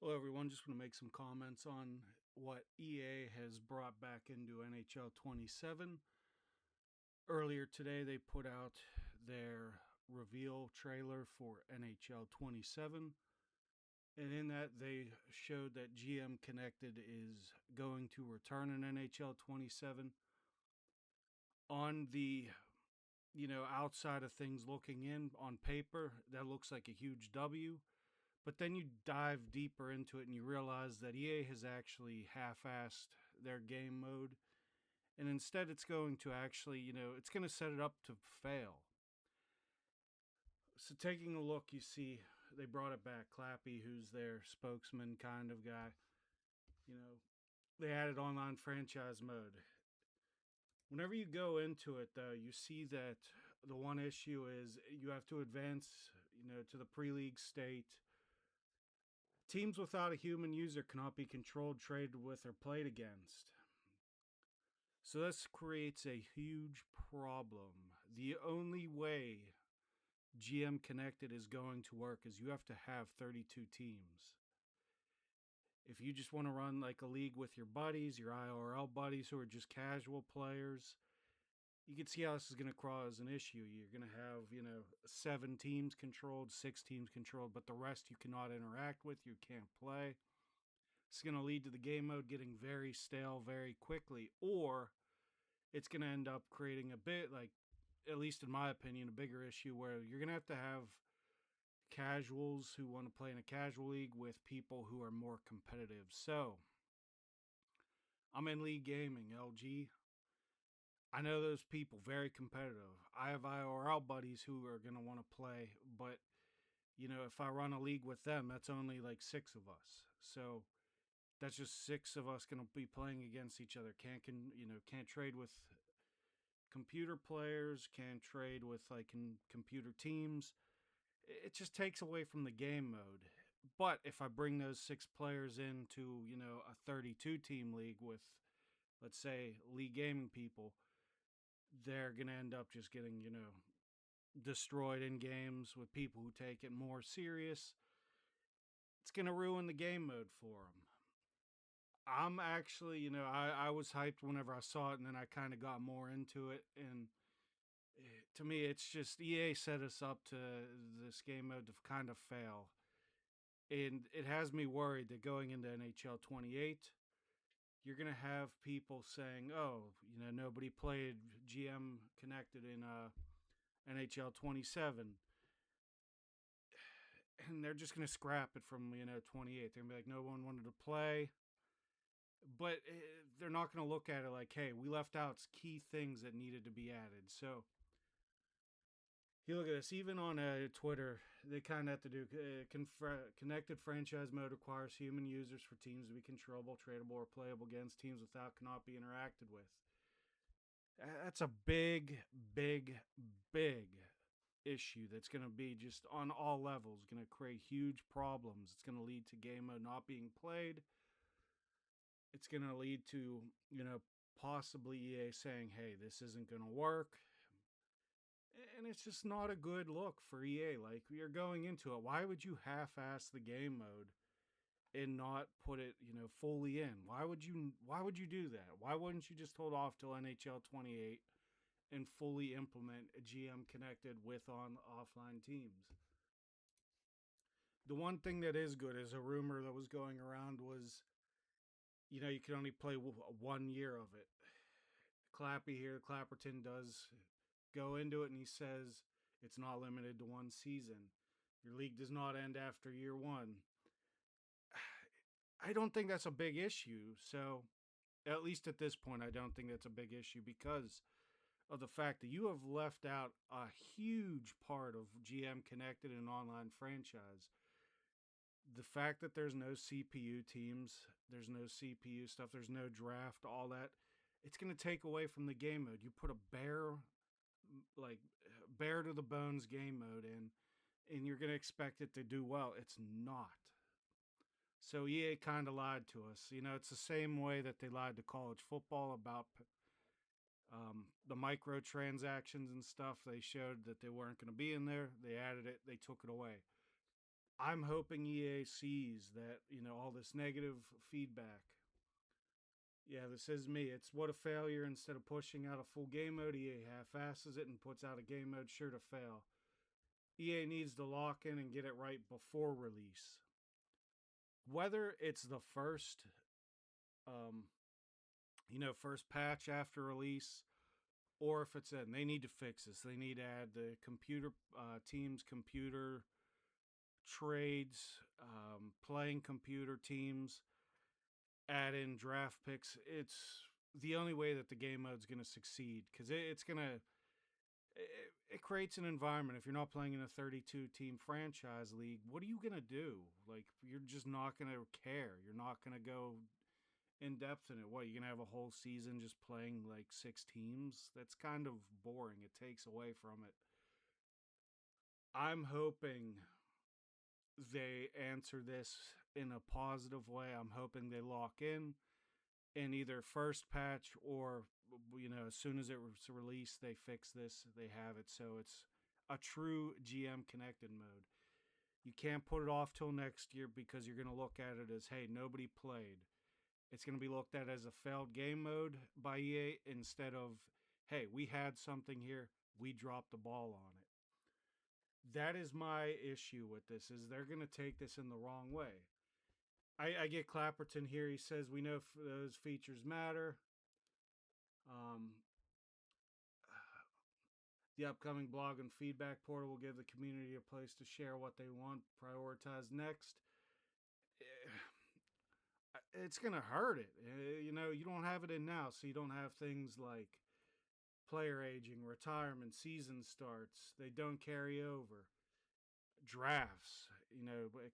Hello, everyone. Just want to make some comments on what EA has brought back into NHL 27. Earlier today, they put out their reveal trailer for NHL 27. And in that, they showed that GM Connected is going to return in NHL 27. On the outside of things looking in on paper, that looks like a huge W. But then you dive deeper into it and you realize that EA has actually half assed their game mode. And instead, it's going to actually, it's going to set it up to fail. So, taking a look, you see they brought it back. Clappy, who's their spokesman kind of guy, you know, they added online franchise mode. Whenever you go into it, though, you see that the one issue is you have to advance, to the pre league state. Teams without a human user cannot be controlled, traded with, or played against. So this creates a huge problem. The only way GM Connected is going to work is you have to have 32 teams. If you just want to run like a league with your buddies, your IRL buddies who are just casual players, you can see how this is going to cause an issue. You're going to have, 7 teams controlled, 6 teams controlled, but the rest you cannot interact with, you can't play. It's going to lead to the game mode getting very stale very quickly, or it's going to end up creating a bit, like, at least in my opinion, a bigger issue where you're going to have casuals who want to play in a casual league with people who are more competitive. So, I'm in League Gaming, LG. I know those people, very competitive. I have IRL buddies who are going to want to play, but if I run a league with them, that's only like 6 of us. So, that's just 6 of us going to be playing against each other. Can't trade with computer players, can't trade with like computer teams. It just takes away from the game mode. But if I bring those 6 players into, a 32 team league with, let's say, League Gaming people, they're going to end up just getting, destroyed in games with people who take it more serious. It's going to ruin the game mode for them. I'm actually, I was hyped whenever I saw it, and then I kind of got more into it. And to me, it's just EA set us up to this game mode to kind of fail. And it has me worried that going into NHL 28, you're going to have people saying, oh, nobody played GM Connected in NHL 27. And they're just going to scrap it from, 28. They're going to be like, no one wanted to play. But they're not going to look at it like, hey, we left out key things that needed to be added. So you look at this, even on Twitter, they kind of have to do connected franchise mode requires human users for teams to be controllable, tradable, or playable against. Teams without cannot be interacted with. That's a big, big, big issue that's going to be just on all levels, going to create huge problems. It's going to lead to game mode not being played. It's going to lead to, possibly EA saying, hey, this isn't going to work. And it's just not a good look for EA. Like, you're going into it. Why would you half-ass the game mode and not put it, fully in? Why would you do that? Why wouldn't you just hold off till NHL 28 and fully implement a GM Connected with on offline teams? The one thing that is good is a rumor that was going around was, you can only play 1 year of it. Clappy here, Clapperton does go into it and he says it's not limited to one season. Your league does not end after year 1. I don't think that's a big issue. So, at least at this point, I don't think that's a big issue because of the fact that you have left out a huge part of GM Connected and online franchise. The fact that there's no CPU teams, there's no CPU stuff, there's no draft, all that, it's going to take away from the game mode. You put a like bare to the bones game mode in, and you're going to expect it to do well. It's not. So EA kind of lied to us. It's the same way that they lied to college football about the microtransactions and stuff. They showed that they weren't going to be in there. They added it. They took it away. I'm hoping EA sees that, all this negative feedback. Yeah, this is me. It's what a failure. Instead of pushing out a full game mode, EA half-asses it and puts out a game mode sure to fail. EA needs to lock in and get it right before release. Whether it's the um, first patch after release, or if it's in, they need to fix this. They need to add the computer teams, computer trades, playing computer teams, add in draft picks. It's the only way that the game mode's going to succeed, because it's going to it creates an environment. If you're not playing in a 32 team franchise league, what are you going to do? Like, you're just not going to care. You're not going to go in depth in it. What, you're going to have a whole season just playing like 6 teams? That's kind of boring. It takes away from it. I'm hoping they answer this in a positive way. I'm hoping they lock in either first patch, or as soon as it was released, they fix this. They have it, so it's a true GM connected mode. You can't put it off till next year, because you're going to look at it as, hey, nobody played. It's going to be looked at as a failed game mode by EA, instead of, hey, we had something here, we dropped the ball on it. That is my issue with this, is they're going to take this in the wrong way. I get Clapperton here. He says, we know those features matter. The upcoming blog and feedback portal will give the community a place to share what they want, prioritize next. It's going to hurt it. You don't have it in now, so you don't have things like player aging, retirement, season starts. They don't carry over. Drafts,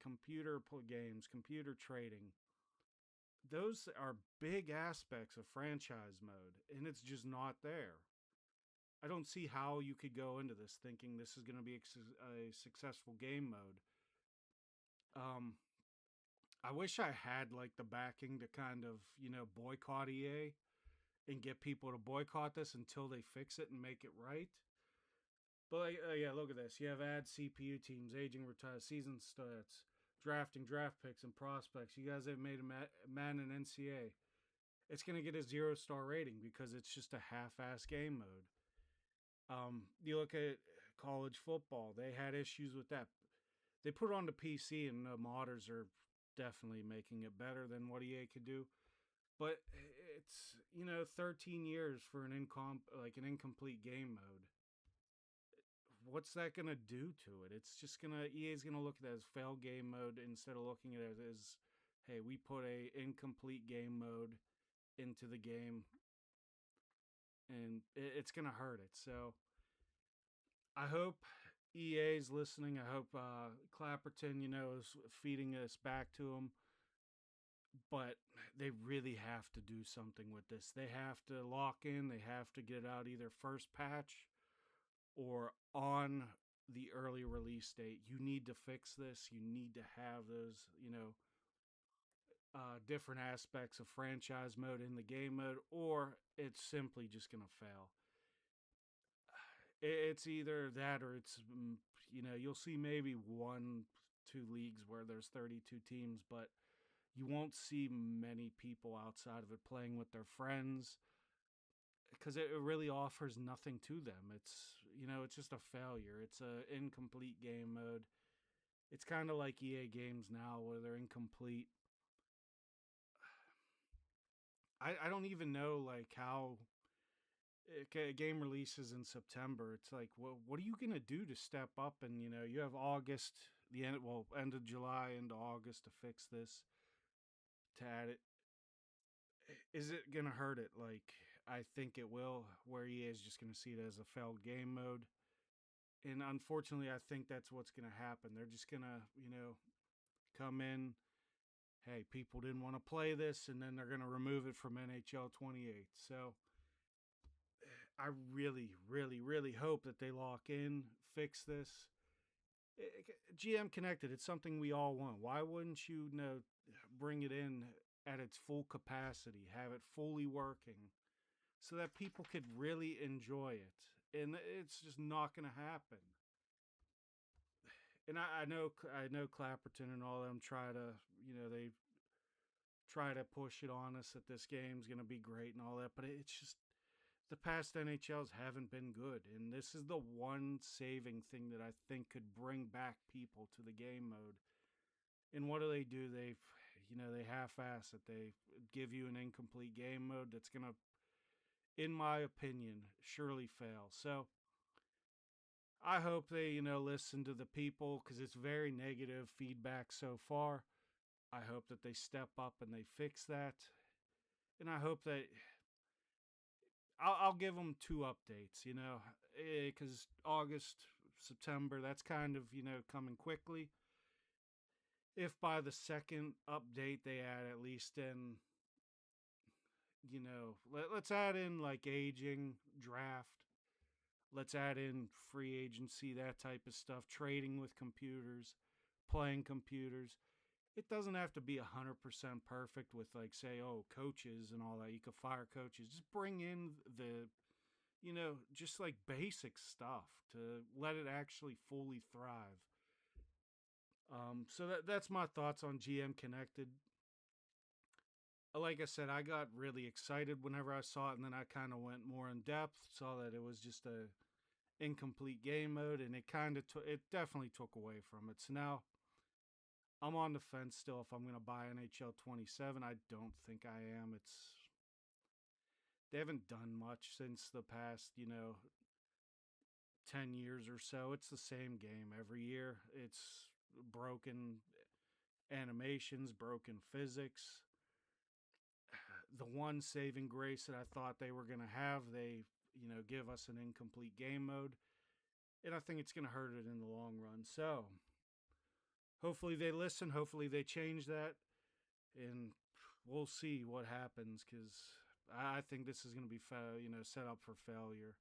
computer games, computer trading. Those are big aspects of franchise mode, and it's just not there. I don't see how you could go into this thinking this is going to be a successful game mode. I wish I had like the backing to kind of, boycott EA and get people to boycott this until they fix it and make it right. But yeah, look at this. You have add CPU teams, aging, retired, season stats, drafting, draft picks, and prospects. You guys have made a Madden and NCA. It's going to get a 0-star rating because it's just a half-ass game mode. You look at college football. They had issues with that. They put it on the PC, and the modders are definitely making it better than what EA could do. But it's, 13 years for an incomplete game mode. What's that gonna do to it? It's just EA's gonna look at it as failed game mode, instead of looking at it as, hey, we put a incomplete game mode into the game, and it's gonna hurt it. So I hope EA's listening. I hope Clapperton, is feeding us back to them. But they really have to do something with this. They have to lock in. They have to get it out either first patch or on the early release date. You need to fix this. You need to have those, different aspects of franchise mode in the game mode, or it's simply just going to fail. It's either that, or it's, you'll see maybe 1-2 leagues where there's 32 teams, but you won't see many people outside of it playing with their friends, because it really offers nothing to them. It's, it's just a failure. It's a incomplete game mode. It's kind of like EA games now, where they're incomplete. I don't even know, like, how a game releases in September. It's like, what are you going to do to step up? And, you have August, end of July into August to fix this, to add it. Is it going to hurt it? Like, I think it will, where EA is just going to see it as a failed game mode. And unfortunately, I think that's what's going to happen. They're just going to, come in, hey, people didn't want to play this, and then they're going to remove it from NHL 28. So I really, really, really hope that they lock in, fix this. GM Connected, it's something we all want. Why wouldn't you, bring it in at its full capacity, have it fully working, so that people could really enjoy it? And it's just not going to happen. And I know Clapperton and all them try to, they try to push it on us that this game's going to be great and all that, but it's just the past NHLs haven't been good, and this is the one saving thing that I think could bring back people to the game mode. And what do? They half-ass it. They give you an incomplete game mode that's gonna, in my opinion, surely fail. So I hope they, listen to the people because it's very negative feedback so far. I hope that they step up and they fix that, and I hope that I'll give them two updates, because August, September, that's kind of, coming quickly. If by the second update they add at least in, let's add in like aging, draft, let's add in free agency, that type of stuff, trading with computers, playing computers. It doesn't have to be 100% perfect with, like, say, oh, coaches and all that. You could fire coaches. Just bring in the, just like basic stuff to let it actually fully thrive. So that's my thoughts on GM Connected. Like I said, I got really excited whenever I saw it, and then I kind of went more in depth, saw that it was just a incomplete game mode, and it definitely took away from it. So now I'm on the fence still if I'm going to buy NHL 27. I don't think I am. They haven't done much since the past, 10 years or so. It's the same game every year. It's broken animations, broken physics. The one saving grace that I thought they were going to have, they, give us an incomplete game mode. And I think it's going to hurt it in the long run. So hopefully they listen. Hopefully they change that. And we'll see what happens because I think this is going to be, set up for failure.